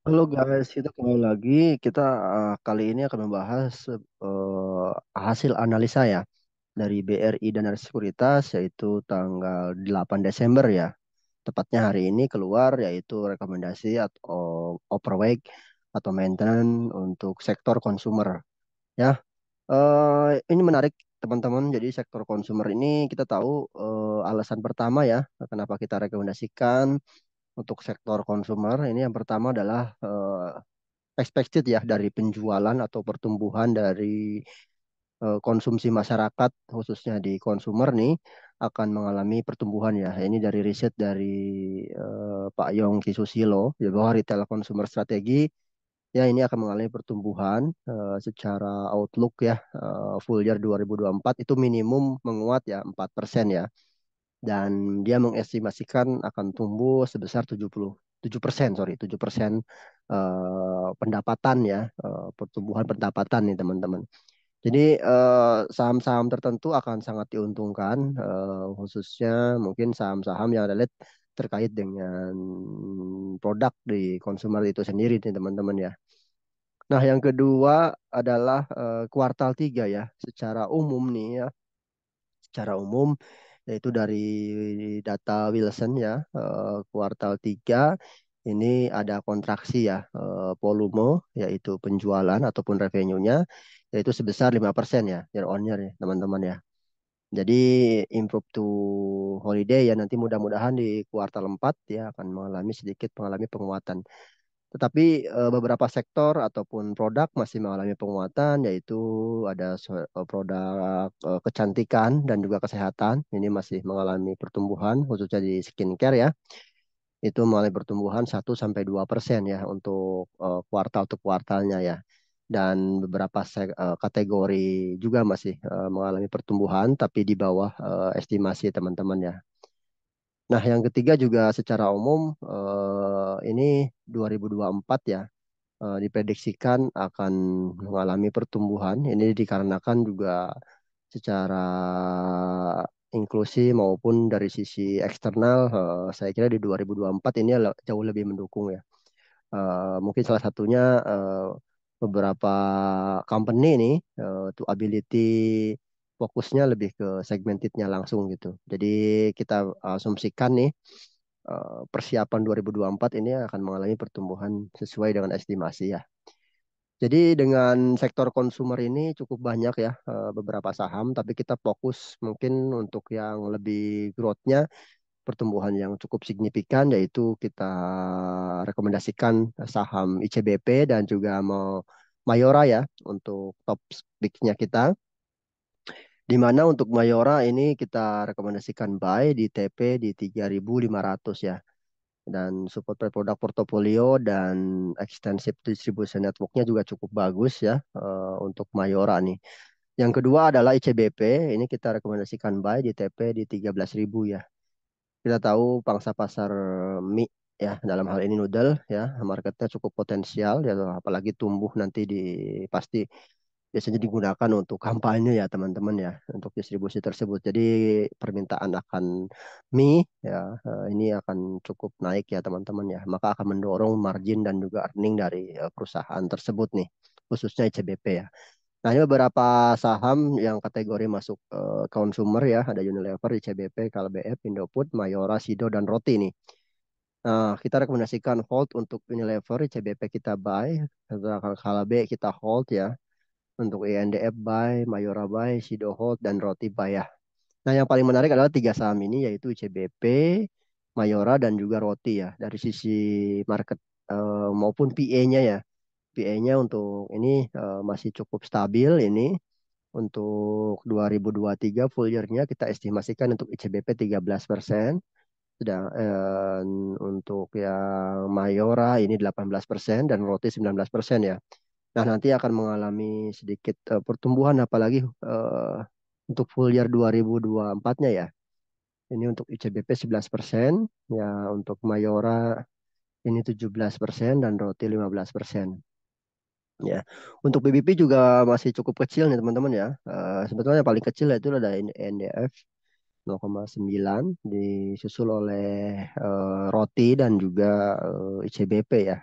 Halo guys, kita kembali lagi. Kita kali ini akan membahas hasil analisa ya dari BRI Dana Sekuritas yaitu tanggal 8 Desember ya. Tepatnya hari ini keluar yaitu rekomendasi atau overweight atau maintenance untuk sektor konsumer ya. Ini menarik teman-teman. Jadi sektor konsumer ini kita tahu alasan pertama ya kenapa kita rekomendasikan untuk sektor konsumer ini yang pertama adalah expected ya dari penjualan atau pertumbuhan dari konsumsi masyarakat khususnya di konsumer nih akan mengalami pertumbuhan ya. Ini dari riset dari Pak Yongki Susilo ya bahwa retail consumer strategi ya ini akan mengalami pertumbuhan secara outlook ya full year 2024 itu minimum menguat ya 4% ya dan dia mengestimasikan akan tumbuh sebesar 77% sorry 7% pendapatan ya pertumbuhan pendapatan nih teman-teman. Jadi saham-saham tertentu akan sangat diuntungkan khususnya mungkin saham-saham yang relate terkait dengan produk di konsumer itu sendiri nih teman-teman ya. Nah, yang kedua adalah kuartal 3 ya. Secara umum nih ya, secara umum yaitu dari data Wilson ya kuartal 3 ini ada kontraksi ya volume yaitu penjualan ataupun revenue-nya yaitu sebesar 5% ya year on year ya teman-teman ya. Jadi improve to holiday ya nanti mudah-mudahan di kuartal 4 ya akan mengalami penguatan. Tetapi beberapa sektor ataupun produk masih mengalami penguatan, yaitu ada produk kecantikan dan juga kesehatan. Ini masih mengalami pertumbuhan, khususnya di skincare ya. Itu mengalami pertumbuhan 1 sampai 2% ya untuk kuartal to kuartalnya ya. Dan beberapa kategori juga masih mengalami pertumbuhan, tapi di bawah estimasi teman-teman ya. Nah, yang ketiga juga secara umum ini 2024 ya diprediksikan akan mengalami pertumbuhan. Ini dikarenakan juga secara inklusi maupun dari sisi eksternal, saya kira di 2024 ini jauh lebih mendukung ya. Mungkin salah satunya beberapa company ini to ability fokusnya lebih ke segmentednya langsung gitu. Jadi kita asumsikan nih persiapan 2024 ini akan mengalami pertumbuhan sesuai dengan estimasi ya. Jadi dengan sektor konsumer ini cukup banyak ya beberapa saham, tapi kita fokus mungkin untuk yang lebih growth-nya pertumbuhan yang cukup signifikan yaitu kita rekomendasikan saham ICBP dan juga Mayora ya untuk top pick-nya kita. Di mana untuk Mayora ini kita rekomendasikan buy di TP di 3.500 ya dan support per produk portofolio dan extensive distribution networknya juga cukup bagus ya untuk Mayora nih. Yang kedua adalah ICBP, ini kita rekomendasikan buy di TP di 13.000 ya. Kita tahu pangsa pasar mie ya dalam hal ini noodle ya marketnya cukup potensial ya apalagi tumbuh nanti di pasti biasanya digunakan untuk kampanye ya teman-teman ya untuk distribusi tersebut. Jadi permintaan akan mie ya ini akan cukup naik ya teman-teman ya. Maka akan mendorong margin dan juga earning dari perusahaan tersebut nih khususnya ICBP ya. Nah, ini beberapa saham yang kategori masuk consumer ya. Ada Unilever, ICBP, KLBF, Indofood, Mayora, Sido, dan Roti nih. Nah, kita rekomendasikan hold untuk Unilever, ICBP kita buy. Sedangkan KLB kita hold ya. Untuk INDF buy, Mayora buy, Sido hold, dan Roti buy ya. Nah, yang paling menarik adalah tiga saham ini yaitu ICBP, Mayora, dan juga Roti ya. Dari sisi market maupun PA-nya ya. PA-nya untuk ini masih cukup stabil ini. Untuk 2023 full year-nya kita estimasikan untuk ICBP 13%, sedang untuk yang Mayora ini 18% dan Roti 19% ya. Nah, nanti akan mengalami sedikit pertumbuhan apalagi untuk full year 2024-nya ya. Ini untuk ICBP 11%, ya untuk Mayora ini 17% dan Roti 15%. Ya, untuk BBP juga masih cukup kecil nih teman-teman ya. Sebetulnya yang paling kecil itu ada NDF 0,9 disusul oleh Roti dan juga ICBP ya.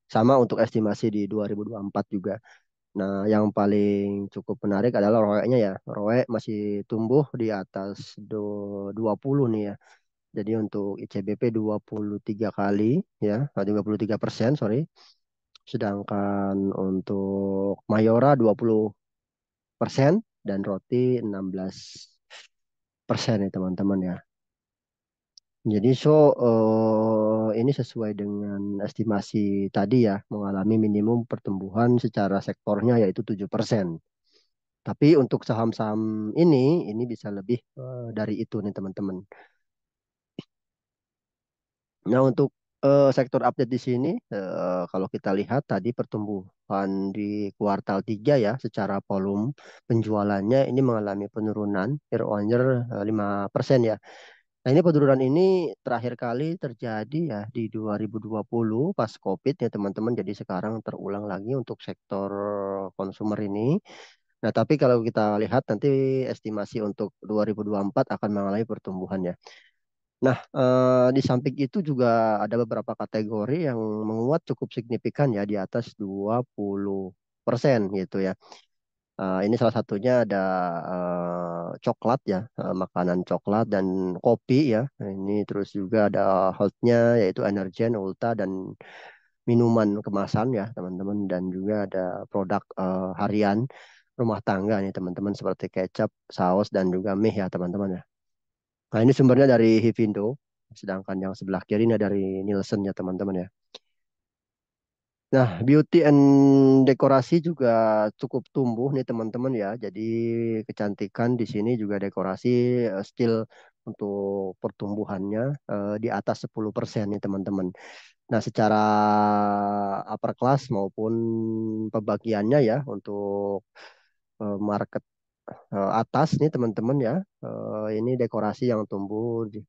Sama untuk estimasi di 2024 juga. Nah, yang paling cukup menarik adalah ROE-nya ya. ROE masih tumbuh di atas 20 nih ya. Jadi untuk ICBP 23 kali ya, 23%, sorry. Sedangkan untuk Mayora 20% dan Roti 16% ya teman-teman ya. Jadi ini sesuai dengan estimasi tadi ya, mengalami minimum pertumbuhan secara sektornya yaitu 7%. Tapi untuk saham-saham ini bisa lebih dari itu nih teman-teman. Nah, untuk sektor update di sini, kalau kita lihat tadi pertumbuhan di kuartal 3 ya, secara volume penjualannya ini mengalami penurunan year on year 5% ya. Nah, ini penurunan ini terakhir kali terjadi ya di 2020 pas COVID ya teman-teman. Jadi sekarang terulang lagi untuk sektor konsumer ini. Nah, tapi kalau kita lihat nanti estimasi untuk 2024 akan mengalami pertumbuhan ya. Nah, di samping itu juga ada beberapa kategori yang menguat cukup signifikan ya di atas 20% gitu ya. Ini salah satunya ada coklat ya, makanan coklat dan kopi ya. Nah, ini terus juga ada health-nya yaitu Energen, Ulta dan minuman kemasan ya teman-teman dan juga ada produk harian rumah tangga nih teman-teman seperti kecap, saus dan juga mie ya teman-teman ya. Nah, ini sumbernya dari Hivindo, sedangkan yang sebelah kiri ini dari Nielsen ya teman-teman ya. Nah, beauty and dekorasi juga cukup tumbuh nih teman-teman ya. Jadi kecantikan di sini juga dekorasi still untuk pertumbuhannya di atas 10% nih teman-teman. Nah, secara upper class maupun pembagiannya ya untuk market atas nih teman-teman ya. Ini dekorasi yang tumbuh di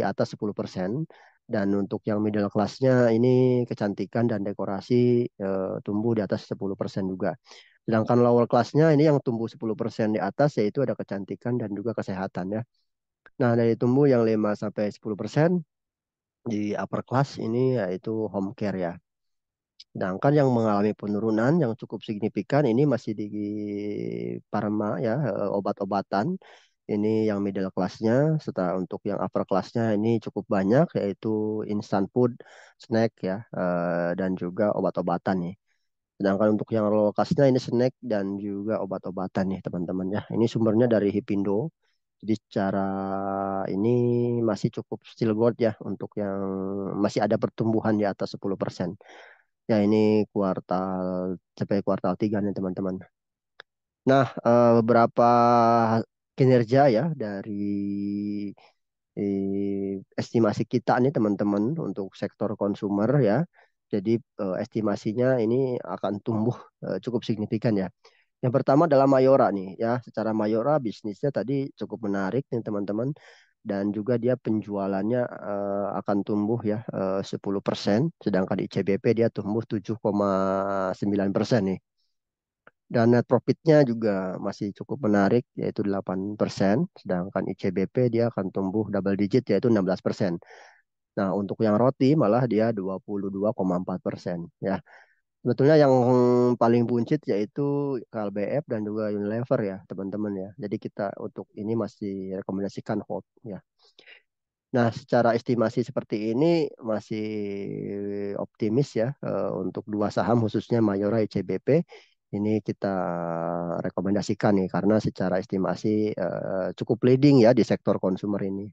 atas 10%. Dan untuk yang middle class-nya ini kecantikan dan dekorasi tumbuh di atas 10% juga. Sedangkan lower class-nya ini yang tumbuh 10% di atas yaitu ada kecantikan dan juga kesehatan ya. Nah, dari tumbuh yang 5 sampai 10% di upper class ini yaitu home care ya. Sedangkan yang mengalami penurunan yang cukup signifikan ini masih di Parma ya, obat-obatan. Ini yang middle class-nya, setelah untuk yang upper class-nya ini cukup banyak yaitu instant food, snack ya, dan juga obat-obatan nih. Sedangkan untuk yang low class-nya ini snack dan juga obat-obatan nih teman-teman ya. Ini sumbernya dari Hipindo. Jadi secara ini masih cukup still growth ya untuk yang masih ada pertumbuhan di atas 10%. Ya ini sampai kuartal 3 nih teman-teman. Nah, beberapa kinerja ya dari estimasi kita nih teman-teman untuk sektor konsumer ya. Jadi estimasinya ini akan tumbuh cukup signifikan ya. Yang pertama adalah Mayora nih ya. Secara Mayora bisnisnya tadi cukup menarik nih teman-teman dan juga dia penjualannya akan tumbuh ya 10%, sedangkan ICBP dia tumbuh 7,9% nih. Dan net profitnya juga masih cukup menarik yaitu 8%, sedangkan ICBP dia akan tumbuh double digit yaitu 16%. Nah, untuk yang roti malah dia 22,4% ya. Sebetulnya yang paling buncit yaitu KLBF dan juga Unilever ya, teman-teman ya. Jadi kita untuk ini masih rekomendasikan hold ya. Nah, secara estimasi seperti ini masih optimis ya untuk dua saham khususnya Mayora ICBP. Ini kita rekomendasikan nih karena secara estimasi cukup leading ya di sektor konsumer ini.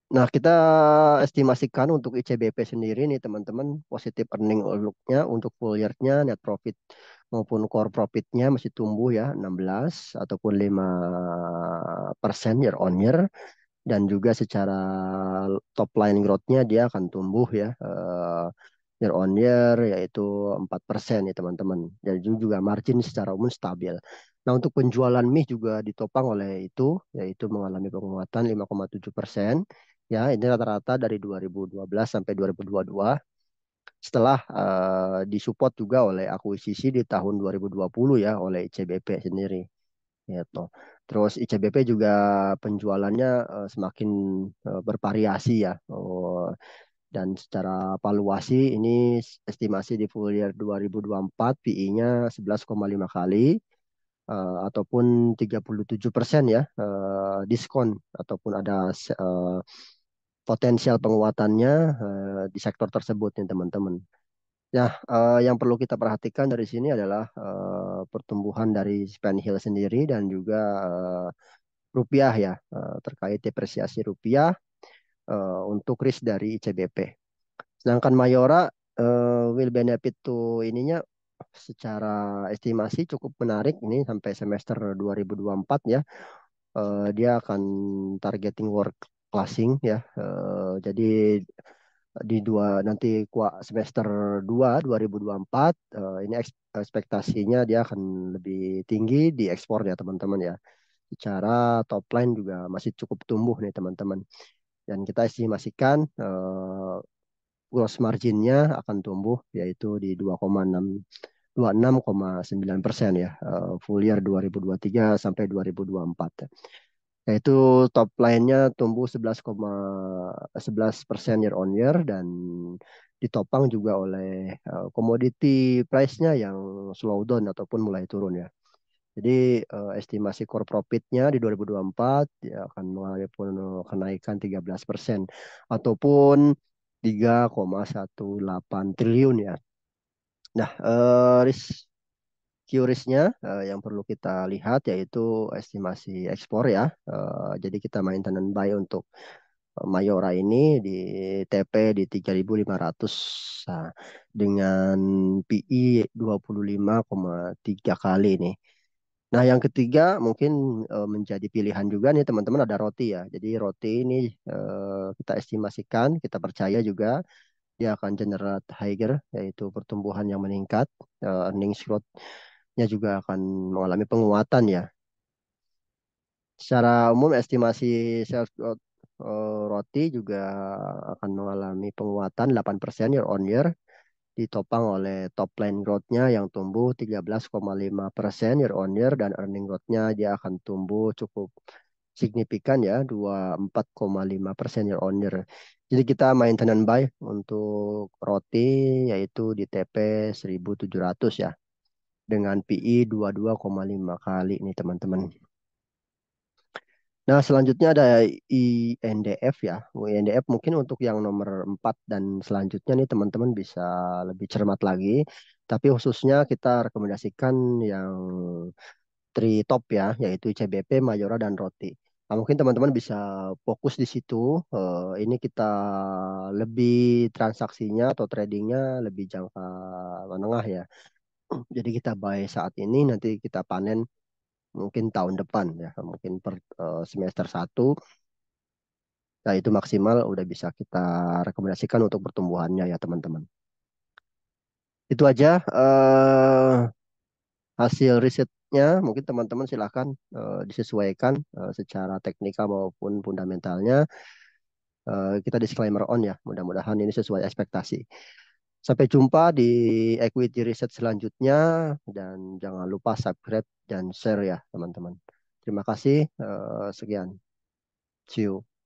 Nah, kita estimasikan untuk ICBP sendiri nih teman-teman, positif earning outlook-nya untuk full year-nya, net profit maupun core profit-nya masih tumbuh ya 16 ataupun 5% year on year. Dan juga secara top line growth-nya dia akan tumbuh ya year on year yaitu 4% ya teman-teman. Dan juga margin secara umum stabil. Nah, untuk penjualan mie juga ditopang oleh itu yaitu mengalami penguatan 5,7%. Ya, ini rata-rata dari 2012 sampai 2022 setelah disupport juga oleh akuisisi di tahun 2020 ya oleh ICBP sendiri gitu. Terus ICBP juga penjualannya semakin bervariasi ya. Dan secara valuasi ini estimasi di full year 2024 PI-nya 11,5 kali ataupun 37% ya diskon ataupun ada potensial penguatannya di sektor tersebut nih teman-teman. Nah, yang perlu kita perhatikan dari sini adalah pertumbuhan dari Spend Hill sendiri dan juga rupiah ya terkait depresiasi rupiah untuk risk dari ICBP. Sedangkan Mayora will benefit to ininya secara estimasi cukup menarik ini sampai semester 2024 ya. Dia akan targeting world classing ya. Jadi di dua nanti semester 2 2024 ini ekspektasinya dia akan lebih tinggi di ekspor ya teman-teman ya. Secara top line juga masih cukup tumbuh nih teman-teman. Dan kita estimasikan gross marginnya akan tumbuh yaitu di 26,9% ya full year 2023 sampai 2024. Yaitu top line-nya tumbuh 11,11% year on year dan ditopang juga oleh komoditi price-nya yang slow down ataupun mulai turun ya. Jadi estimasi core profit-nya di 2024 ya akan mengalami kenaikan 13% ataupun 3,18 triliun ya. Nah, QRIS-nya yang perlu kita lihat yaitu estimasi ekspor ya. Jadi kita maintenance buy untuk Mayora ini di TP di 3.500 nah, dengan PI 25,3 kali nih. Nah, yang ketiga mungkin menjadi pilihan juga nih teman-teman ada roti ya. Jadi roti ini kita estimasikan, kita percaya juga dia akan generate higher yaitu pertumbuhan yang meningkat, earnings growth-nya juga akan mengalami penguatan ya. Secara umum estimasi sales growth roti juga akan mengalami penguatan 8% year on year ditopang oleh top line growth-nya yang tumbuh 13,5% year on year dan earning growth-nya dia akan tumbuh cukup signifikan ya 24,5% year on year. Jadi kita maintenance buy untuk roti yaitu di TP 1.700 ya dengan PI 22,5 kali nih teman-teman. Nah, selanjutnya ada INDF ya. INDF mungkin untuk yang nomor 4 dan selanjutnya nih teman-teman bisa lebih cermat lagi. Tapi khususnya kita rekomendasikan yang three top ya, yaitu ICBP, Mayora, dan Roti. Nah, mungkin teman-teman bisa fokus di situ. Ini kita lebih transaksinya atau tradingnya lebih jangka menengah ya. Jadi kita buy saat ini, nanti kita panen mungkin tahun depan ya, mungkin per semester satu. Nah, itu maksimal udah bisa kita rekomendasikan untuk pertumbuhannya ya, teman-teman. Itu aja hasil risetnya. Mungkin teman-teman silakan disesuaikan secara teknikal maupun fundamentalnya. Kita disclaimer on ya. Mudah-mudahan ini sesuai ekspektasi. Sampai jumpa di equity research selanjutnya dan jangan lupa subscribe dan share ya, teman-teman. Terima kasih. Sekian. See you.